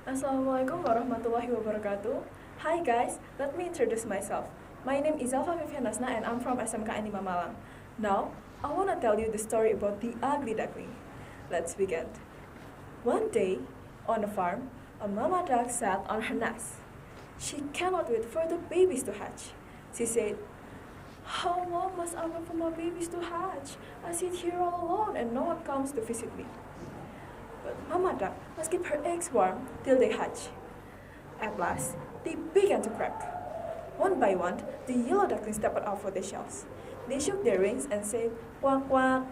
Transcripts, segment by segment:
Assalamualaikum warahmatullahi wabarakatuh. Hi guys, let me introduce myself. My name is Zalfa Vivian and I'm from SMK Anima Malang. Now, I want to tell you the story about the ugly duckling. Let's begin. One day, on a farm, a mama duck sat on her nest. She cannot wait for the babies to hatch. She said, "How long must I wait for my babies to hatch? I sit here all alone and no one comes to visit me." But Mama Duck must keep her eggs warm till they hatch. At last, they began to crack. One by one, the yellow ducklings stepped out of their shells. They shook their wings and said, "Quack, quack."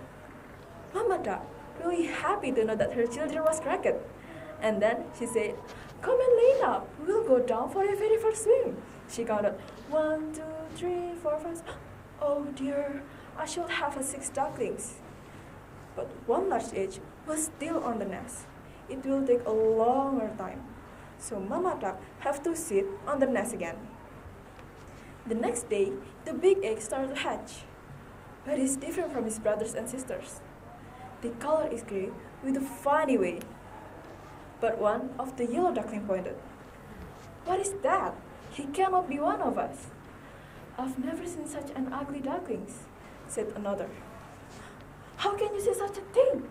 Mama Duck, really happy to know that her children was cracked. And then she said, "Come and lay up. We'll go down for a very first swim." She counted 1, 2, 3, 4, 5. Oh dear, I should have 6 ducklings. But one large egg was still on the nest. It will take a longer time. So Mama Duck have to sit on the nest again. The next day, the big egg started to hatch. But it's different from his brothers and sisters. The color is gray with a funny way. But one of the yellow duckling pointed. "What is that? He cannot be one of us." "I've never seen such an ugly ducklings," said another. "How can you say such a thing?"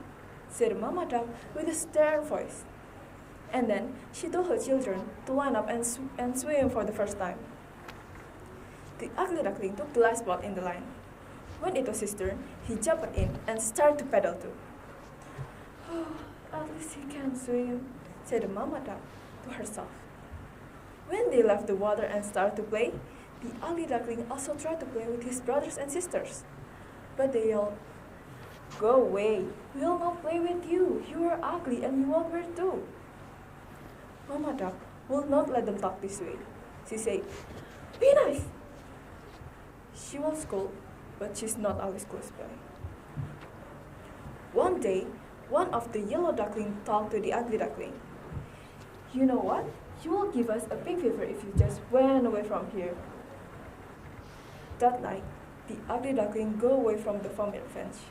said Mama Duck with a stern voice. And then she told her children to line up and swim for the first time. The ugly duckling took the last spot in the line. When it was his turn, he jumped in and started to paddle too. "Oh, at least he can swim," said the Mama Duck to herself. When they left the water and started to play, the ugly duckling also tried to play with his brothers and sisters. But they yelled, "Go away, we'll not play with you. You are ugly and you won't wear too." Mama Duck will not let them talk this way. She said, "Be nice." She will scold, but she's not always close by. One day, one of the yellow duckling talked to the ugly duckling. "You know what? You will give us a big favor if you just went away from here." That night, the ugly duckling go away from the farm fence.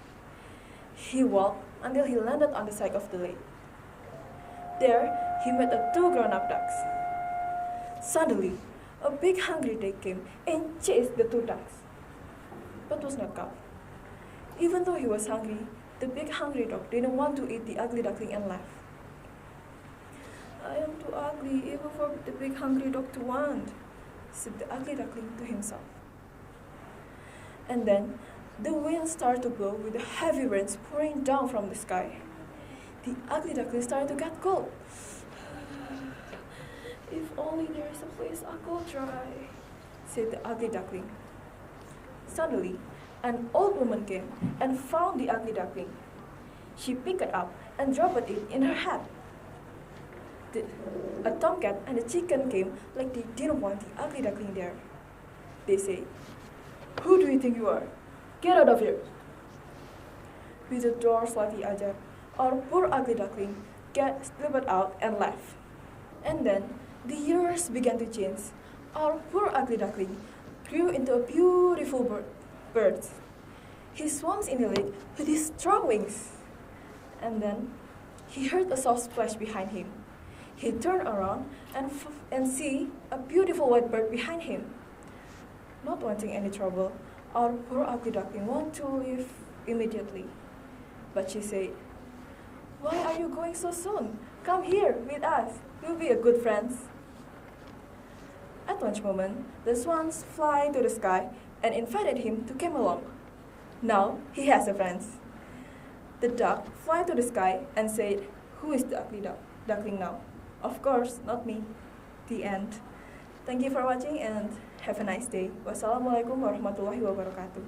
He walked until he landed on the side of the lake. There, he met 2 grown-up ducks. Suddenly, a big hungry duck came and chased the 2 ducks, but was not caught. Even though he was hungry, the big hungry dog didn't want to eat the ugly duckling and laughed. "I am too ugly even for the big hungry dog to want," said the ugly duckling to himself. And then, the wind started to blow with the heavy rains pouring down from the sky. The ugly duckling started to get cold. "If only there is a place I could dry," said the ugly duckling. Suddenly, an old woman came and found the ugly duckling. She picked it up and dropped it in her hat. A tomcat and a chicken came like they didn't want the ugly duckling there. They said, "Who do you think you are? Get out of here!" With the door slightly ajar, our poor ugly duckling slipped out and left. And then the years began to change. Our poor ugly duckling grew into a beautiful bird. He swims in the lake with his strong wings. And then he heard a soft splash behind him. He turned around and see a beautiful white bird behind him. Not wanting any trouble, our poor ugly duckling wanted to leave immediately. But she said, "Why are you going so soon? Come here with us. We'll be a good friends." At one moment, the swans fly to the sky and invited him to come along. Now he has a friend. The duck fly to the sky and said, "Who is the ugly duckling now?" Of course, not me. The end. Thank you for watching and have a nice day. Wassalamualaikum warahmatullahi wabarakatuh.